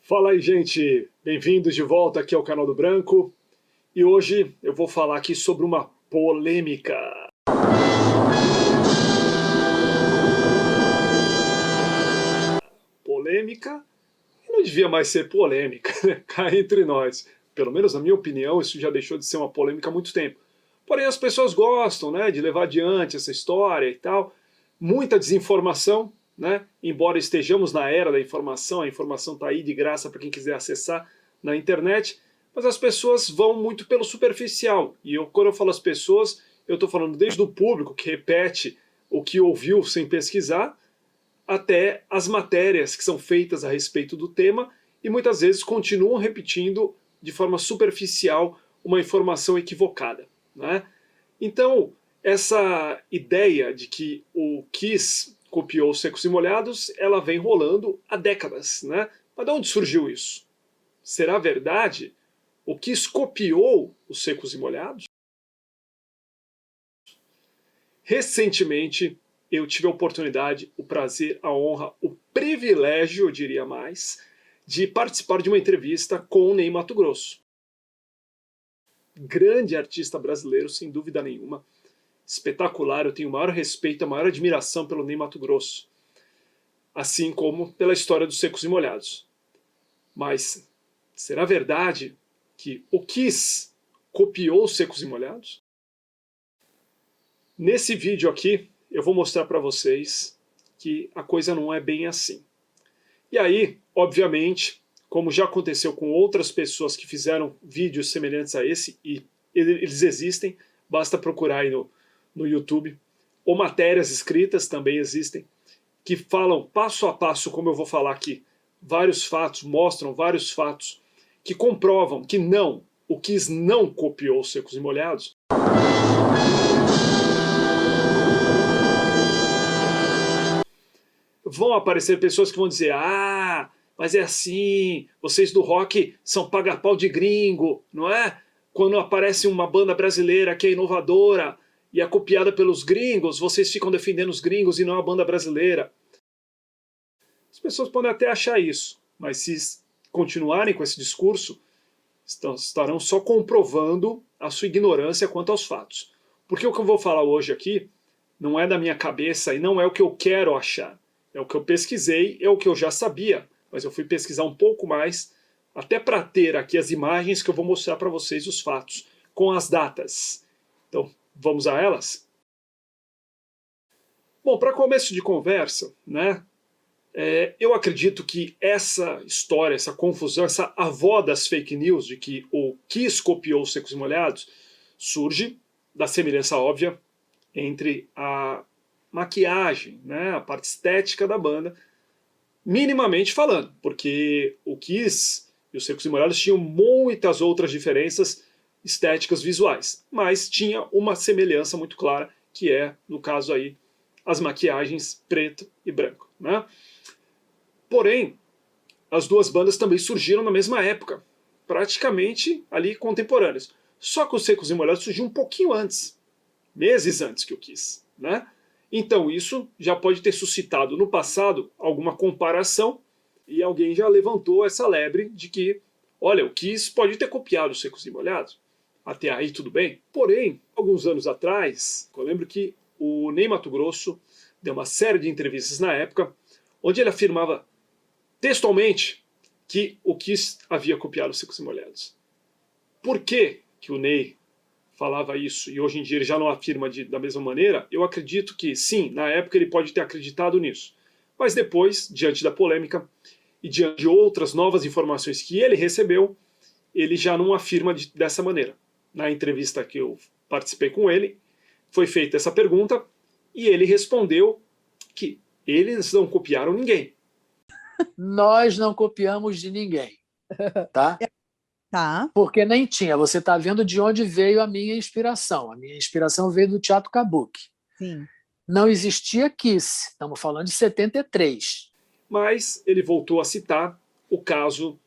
Fala aí, gente! Bem-vindos de volta aqui ao canal do Branco. E hoje eu vou falar aqui sobre uma polêmica. Polêmica? Não devia mais ser polêmica, né? Cá entre nós. Pelo menos na minha opinião, isso já deixou de ser uma polêmica há muito tempo. Porém, as pessoas gostam, né, de levar adiante essa história e tal. Muita desinformação, né? Embora estejamos na era da informação, a informação está aí de graça para quem quiser acessar na internet, mas as pessoas vão muito pelo superficial. E quando eu falo as pessoas, eu estou falando desde o público que repete o que ouviu sem pesquisar, até as matérias que são feitas a respeito do tema e muitas vezes continuam repetindo de forma superficial uma informação equivocada, né? Então, essa ideia de que o Kiss copiou os Secos e Molhados, ela vem rolando há décadas, né? Mas de onde surgiu isso? Será verdade? O Kiss copiou os Secos e Molhados? Recentemente, eu tive a oportunidade, o prazer, a honra, o privilégio, eu diria mais, de participar de uma entrevista com o Ney Matogrosso. Grande artista brasileiro, sem dúvida nenhuma. Espetacular, eu tenho o maior respeito, a maior admiração pelo Ney Matogrosso. Assim como pela história dos Secos e Molhados. Mas será verdade que o Kiss copiou os Secos e Molhados? Nesse vídeo aqui, eu vou mostrar para vocês que a coisa não é bem assim. E aí, obviamente, como já aconteceu com outras pessoas que fizeram vídeos semelhantes a esse, e eles existem, basta procurar aí no YouTube, ou matérias escritas também existem, que falam passo a passo, como eu vou falar aqui, vários fatos, mostram vários fatos, que comprovam que não, o Kiss não copiou os Secos e Molhados. Vão aparecer pessoas que vão dizer, mas é assim, vocês do rock são paga-pau de gringo, não é? Quando aparece uma banda brasileira que é inovadora e é copiada pelos gringos, vocês ficam defendendo os gringos e não a banda brasileira. As pessoas podem até achar isso, mas se continuarem com esse discurso, estarão só comprovando a sua ignorância quanto aos fatos. Porque o que eu vou falar hoje aqui não é da minha cabeça e não é o que eu quero achar. É o que eu pesquisei, é o que eu já sabia, mas eu fui pesquisar um pouco mais, até para ter aqui as imagens que eu vou mostrar para vocês, os fatos, com as datas. Então, vamos a elas? Bom, para começo de conversa, né, eu acredito que essa história, essa confusão, essa avó das fake news de que o Kiss copiou os Secos e Molhados, surge da semelhança óbvia entre a maquiagem, né, a parte estética da banda, minimamente falando, porque o Kiss e os Secos e Molhados tinham muitas outras diferenças estéticas visuais, mas tinha uma semelhança muito clara, que é, no caso aí, as maquiagens preto e branco, né? Porém, as duas bandas também surgiram na mesma época, praticamente ali contemporâneas. Só que os Secos e Molhados surgiu um pouquinho antes, meses antes que o Kiss, né? Então isso já pode ter suscitado no passado alguma comparação e alguém já levantou essa lebre de que, olha, o Kiss pode ter copiado os Secos e Molhados. Até aí tudo bem. Porém, alguns anos atrás, eu lembro que o Ney Matogrosso deu uma série de entrevistas na época, onde ele afirmava textualmente que o Kiss havia copiado os Secos e Molhados. Por que o Ney falava isso e hoje em dia ele já não afirma da mesma maneira? Eu acredito que sim, na época ele pode ter acreditado nisso. Mas depois, diante da polêmica e diante de outras novas informações que ele recebeu, ele já não afirma dessa maneira. Na entrevista que eu participei com ele, foi feita essa pergunta e ele respondeu que eles não copiaram ninguém. Nós não copiamos de ninguém, tá? Tá. Porque nem tinha. Você está vendo de onde veio a minha inspiração. A minha inspiração veio do teatro kabuki. Sim. Não existia Kiss. Estamos falando de 73. Mas ele voltou a citar o caso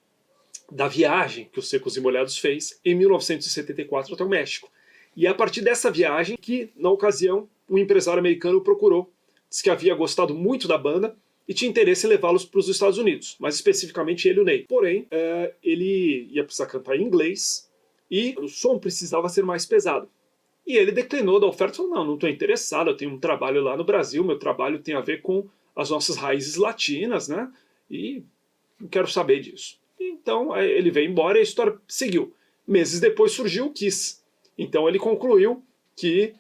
da viagem que os Secos e Molhados fez em 1974 até o México. E é a partir dessa viagem que, na ocasião, um empresário americano o procurou. Disse que havia gostado muito da banda e tinha interesse em levá-los para os Estados Unidos, mais especificamente ele e o Ney. Porém, ele ia precisar cantar em inglês e o som precisava ser mais pesado. E ele declinou da oferta e falou, não estou interessado, eu tenho um trabalho lá no Brasil, meu trabalho tem a ver com as nossas raízes latinas, né? E não quero saber disso. Então ele veio embora e a história seguiu. Meses depois surgiu o Kiss. Então ele concluiu que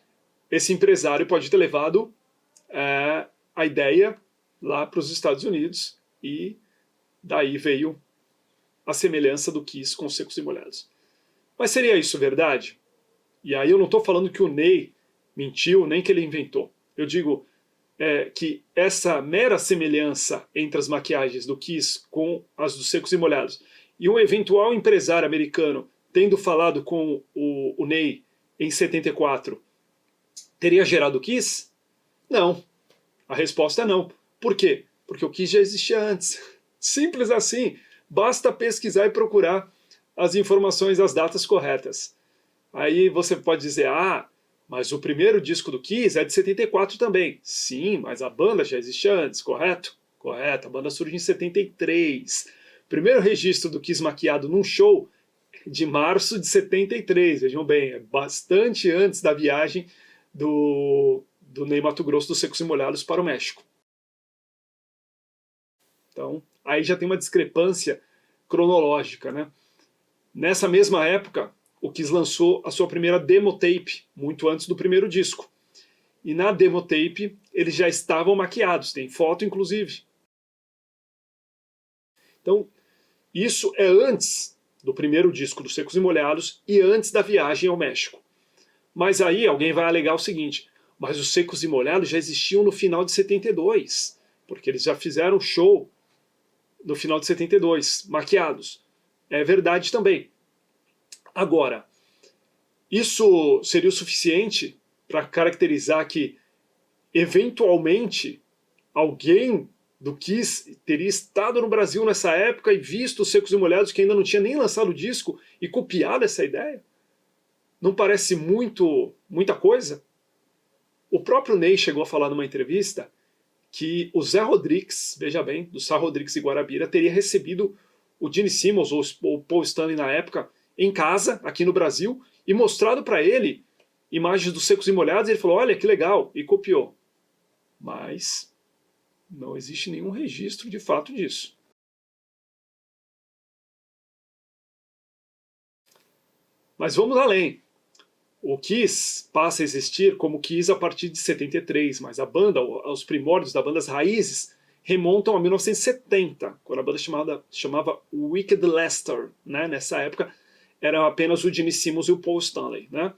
esse empresário pode ter levado a ideia lá para os Estados Unidos e daí veio a semelhança do Kiss com Secos e Molhados. Mas seria isso verdade? E aí eu não estou falando que o Ney mentiu, nem que ele inventou. Eu digo que essa mera semelhança entre as maquiagens do Kiss com as dos Secos e Molhados e um eventual empresário americano tendo falado com o Ney em 74 teria gerado o Kiss? Não. A resposta é não. Por quê? Porque o Kiss já existia antes. Simples assim. Basta pesquisar e procurar as informações, as datas corretas. Aí você pode dizer, mas o primeiro disco do Kiss é de 74 também. Sim, mas a banda já existia antes, correto? Correto, a banda surge em 73. Primeiro registro do Kiss maquiado num show de março de 73, vejam bem, é bastante antes da viagem do Ney Matogrosso dos Secos e Molhados para o México. Então, aí já tem uma discrepância cronológica, né? Nessa mesma época, o Kiss lançou a sua primeira demo tape, muito antes do primeiro disco. E na demo tape, eles já estavam maquiados, tem foto inclusive. Então, isso é antes do primeiro disco dos Secos e Molhados e antes da viagem ao México. Mas aí alguém vai alegar o seguinte, mas os Secos e Molhados já existiam no final de 72, porque eles já fizeram show no final de 72, maquiados. É verdade também. Agora, isso seria o suficiente para caracterizar que, eventualmente, alguém do Kiss teria estado no Brasil nessa época e visto os Secos e Molhados que ainda não tinha nem lançado o disco e copiado essa ideia? Não parece muita coisa? O próprio Ney chegou a falar numa entrevista que o Zé Rodrigues, veja bem, do Zé Rodrigues e Guarabira, teria recebido o Gene Simmons, ou o Paul Stanley na época, em casa, aqui no Brasil, e mostrado para ele imagens dos Secos e Molhados, e ele falou, olha que legal, e copiou. Mas não existe nenhum registro de fato disso. Mas vamos além. O Kiss passa a existir como Kiss a partir de 73, mas a banda, os primórdios da banda, as raízes, remontam a 1970, quando a banda chamava Wicked Lester, né? Nessa época era apenas o Gene Simmons e o Paul Stanley, né?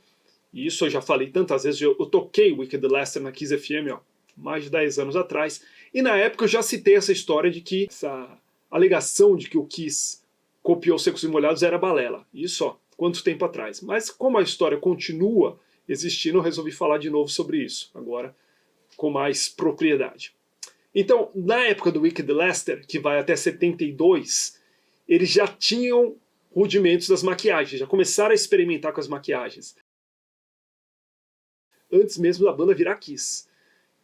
E isso eu já falei tantas vezes, eu toquei Wicked Lester na Kiss FM, mais de 10 anos atrás, e na época eu já citei essa história de que essa alegação de que o Kiss copiou Secos e Molhados era balela. Isso, quanto tempo atrás. Mas como a história continua existindo, eu resolvi falar de novo sobre isso, agora com mais propriedade. Então, na época do Wicked Lester, que vai até 72, eles já tinham rudimentos das maquiagens, já começaram a experimentar com as maquiagens. Antes mesmo da banda virar Kiss.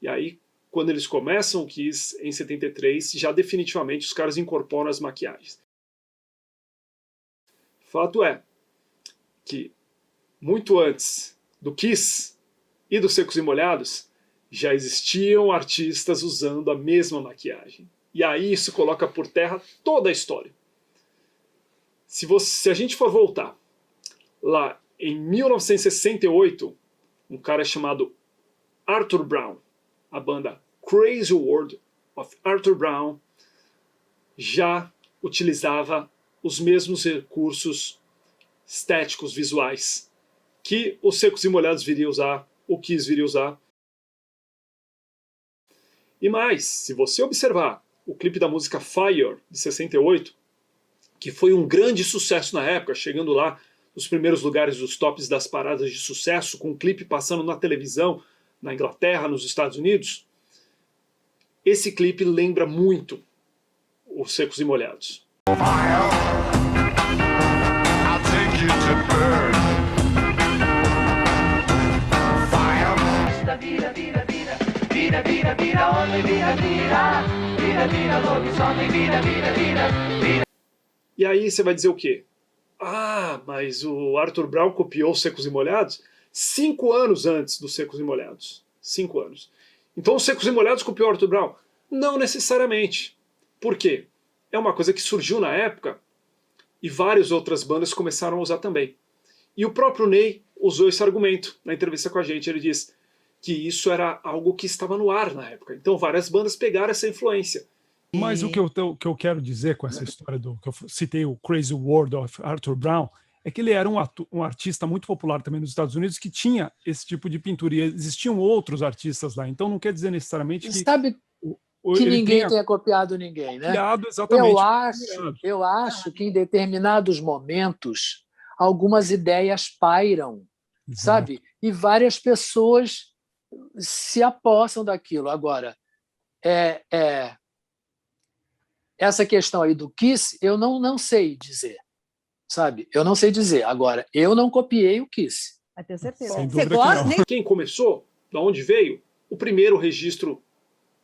E aí, quando eles começam o Kiss, em 73, já definitivamente os caras incorporam as maquiagens. Fato é que, muito antes do Kiss e dos Secos e Molhados, já existiam artistas usando a mesma maquiagem. E aí isso coloca por terra toda a história. Se a gente for voltar lá em 1968, um cara chamado Arthur Brown, a banda Crazy World of Arthur Brown, já utilizava os mesmos recursos estéticos, visuais, que os Secos e Molhados viria a usar, o Kiss viria a usar. E mais, se você observar o clipe da música Fire, de 68, que foi um grande sucesso na época, chegando lá nos primeiros lugares dos tops das paradas de sucesso, com o clipe passando na televisão, na Inglaterra, nos Estados Unidos, esse clipe lembra muito os Secos e Molhados. vira, vira, vira, homem, vira, vira. Vira, vira, lobisomem, vira, vira, vira, vira. E aí você vai dizer o quê? Ah, mas o Arthur Brown copiou Secos e Molhados 5 anos antes dos Secos e Molhados. 5 anos. Então os Secos e Molhados copiou o Arthur Brown? Não necessariamente. Por quê? É uma coisa que surgiu na época e várias outras bandas começaram a usar também. E o próprio Ney usou esse argumento na entrevista com a gente. Ele diz que isso era algo que estava no ar na época. Então várias bandas pegaram essa influência. Mas o que eu quero dizer com essa história do que eu citei, o Crazy World of Arthur Brown, é que ele era um artista muito popular também nos Estados Unidos que tinha esse tipo de pintura. E existiam outros artistas lá. Então não quer dizer necessariamente que... Sabe que ele ninguém tenha copiado ninguém, né? Exatamente. Eu acho que em determinados momentos algumas ideias pairam, Exato. sabe? E várias pessoas se apossam daquilo. Agora, essa questão aí do Kiss, eu não sei dizer, sabe? Eu não sei dizer. Agora, eu não copiei o Kiss. Vai ter certeza. Sem Você dúvida que gosta? não. Nem Quem começou, da onde veio, o primeiro registro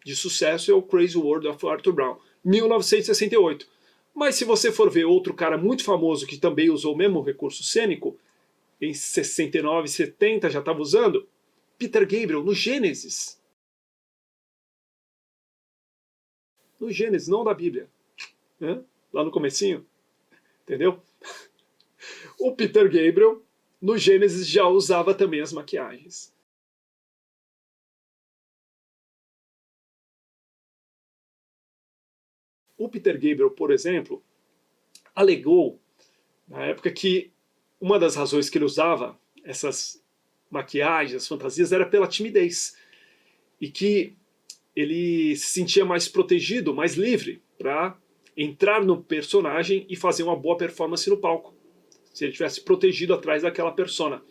de sucesso é o Crazy World of Arthur Brown, 1968. Mas se você for ver outro cara muito famoso que também usou o mesmo recurso cênico, em 69, 70 já estava usando, Peter Gabriel, no Gênesis. No Gênesis, não da Bíblia. Né? Lá no comecinho. Entendeu? O Peter Gabriel, no Gênesis, já usava também as maquiagens. O Peter Gabriel, por exemplo, alegou, na época, que uma das razões que ele usava essas maquiagens, as fantasias, era pela timidez. E que ele se sentia mais protegido, mais livre, para entrar no personagem e fazer uma boa performance no palco. Se ele tivesse protegido atrás daquela persona.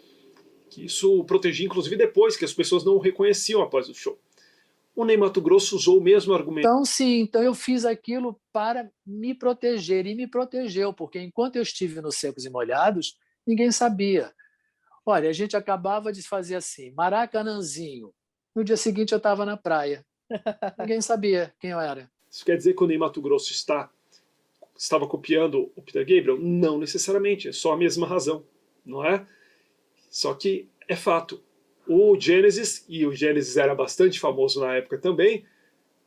Que isso o protegia, inclusive, depois, que as pessoas não o reconheciam após o show. O Ney Matogrosso usou o mesmo argumento. Então, sim, então eu fiz aquilo para me proteger, e me protegeu, porque enquanto eu estive nos Secos e Molhados, ninguém sabia. Olha, a gente acabava de fazer assim, Maracanãzinho. No dia seguinte eu estava na praia. Ninguém sabia quem eu era. Isso quer dizer que o Ney Matogrosso estava copiando o Peter Gabriel? Não necessariamente, é só a mesma razão, não é? Só que é fato. O Genesis, e o Genesis era bastante famoso na época também,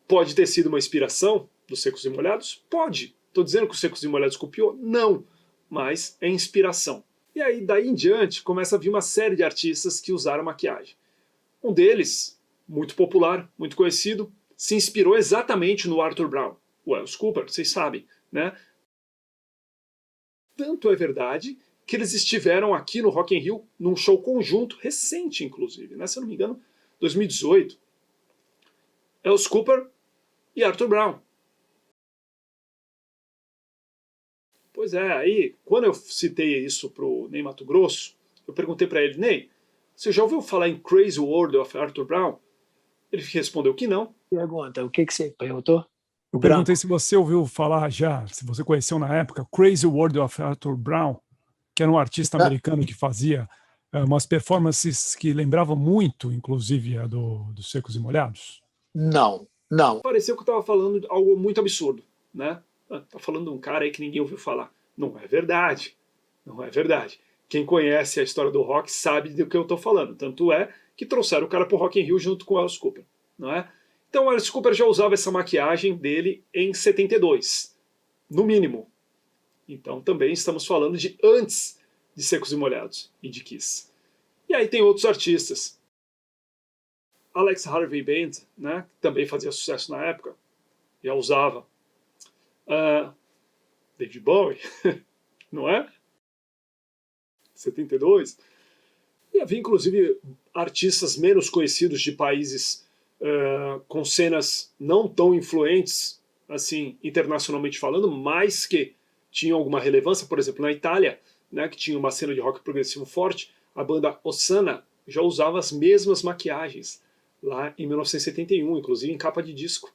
pode ter sido uma inspiração dos Secos e Molhados? Pode. Estou dizendo que os Secos e Molhados copiou? Não. Mas é inspiração. E aí, daí em diante, começa a vir uma série de artistas que usaram maquiagem. Um deles, muito popular, muito conhecido, se inspirou exatamente no Arthur Brown. O Alice Cooper, vocês sabem, né? Tanto é verdade que eles estiveram aqui no Rock in Rio num show conjunto, recente inclusive, né? Se eu não me engano, 2018. Alice Cooper e Arthur Brown. Pois é, aí, quando eu citei isso pro Ney Matogrosso, eu perguntei para ele, Ney, você já ouviu falar em Crazy World of Arthur Brown? Ele respondeu que não. Pergunta, o que você perguntou? Eu perguntei se você ouviu falar já, se você conheceu na época, Crazy World of Arthur Brown, que era um artista americano que fazia umas performances que lembravam muito, inclusive, a dos Secos e Molhados. Não. Pareceu que eu estava falando de algo muito absurdo, né? Tá falando de um cara aí que ninguém ouviu falar. Não é verdade. Não é verdade. Quem conhece a história do rock sabe do que eu estou falando. Tanto é que trouxeram o cara pro Rock in Rio junto com o Alice Cooper, não é? Então o Alice Cooper já usava essa maquiagem dele em 72, no mínimo. Então também estamos falando de antes de Secos e Molhados e de Kiss. E aí tem outros artistas. Alex Harvey Band, né, que também fazia sucesso na época, já usava. David Bowie, não é? 72. E havia inclusive artistas menos conhecidos de países com cenas não tão influentes, assim, internacionalmente falando, mas que tinham alguma relevância. Por exemplo, na Itália, né, que tinha uma cena de rock progressivo forte, a banda Osana já usava as mesmas maquiagens lá em 1971, inclusive em capa de disco.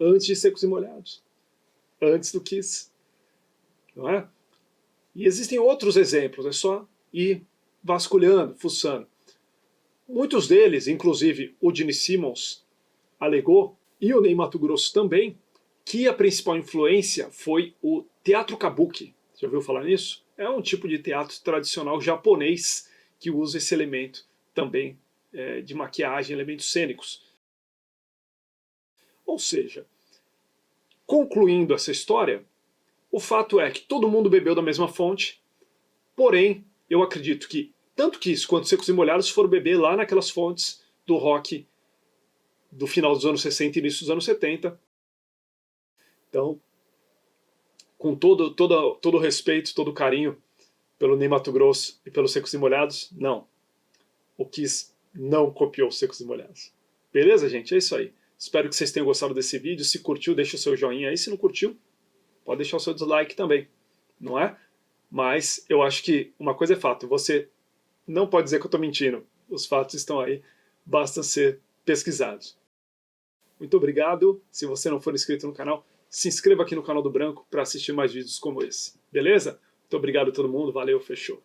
Antes de Secos e Molhados. Antes do Kiss. Não é? E existem outros exemplos, é só ir vasculhando, fuçando. Muitos deles, inclusive o Gene Simmons, alegou, e o Ney Matogrosso também, que a principal influência foi o teatro kabuki. Já ouviu falar nisso? É um tipo de teatro tradicional japonês que usa esse elemento também de maquiagem, elementos cênicos. Ou seja, concluindo essa história, o fato é que todo mundo bebeu da mesma fonte, porém, eu acredito que tanto Kiss quanto Secos e Molhados foram beber lá naquelas fontes do rock do final dos anos 60 e início dos anos 70. Então, com todo o respeito, todo o carinho pelo Ney Matogrosso e pelos Secos e Molhados, não. O Kiss não copiou os Secos e Molhados. Beleza, gente? É isso aí. Espero que vocês tenham gostado desse vídeo. Se curtiu, deixa o seu joinha aí. Se não curtiu, pode deixar o seu dislike também. Não é? Mas eu acho que uma coisa é fato. Você não pode dizer que eu estou mentindo. Os fatos estão aí. Basta ser pesquisados. Muito obrigado. Se você não for inscrito no canal, se inscreva aqui no canal do Branco para assistir mais vídeos como esse. Beleza? Muito obrigado a todo mundo. Valeu, fechou.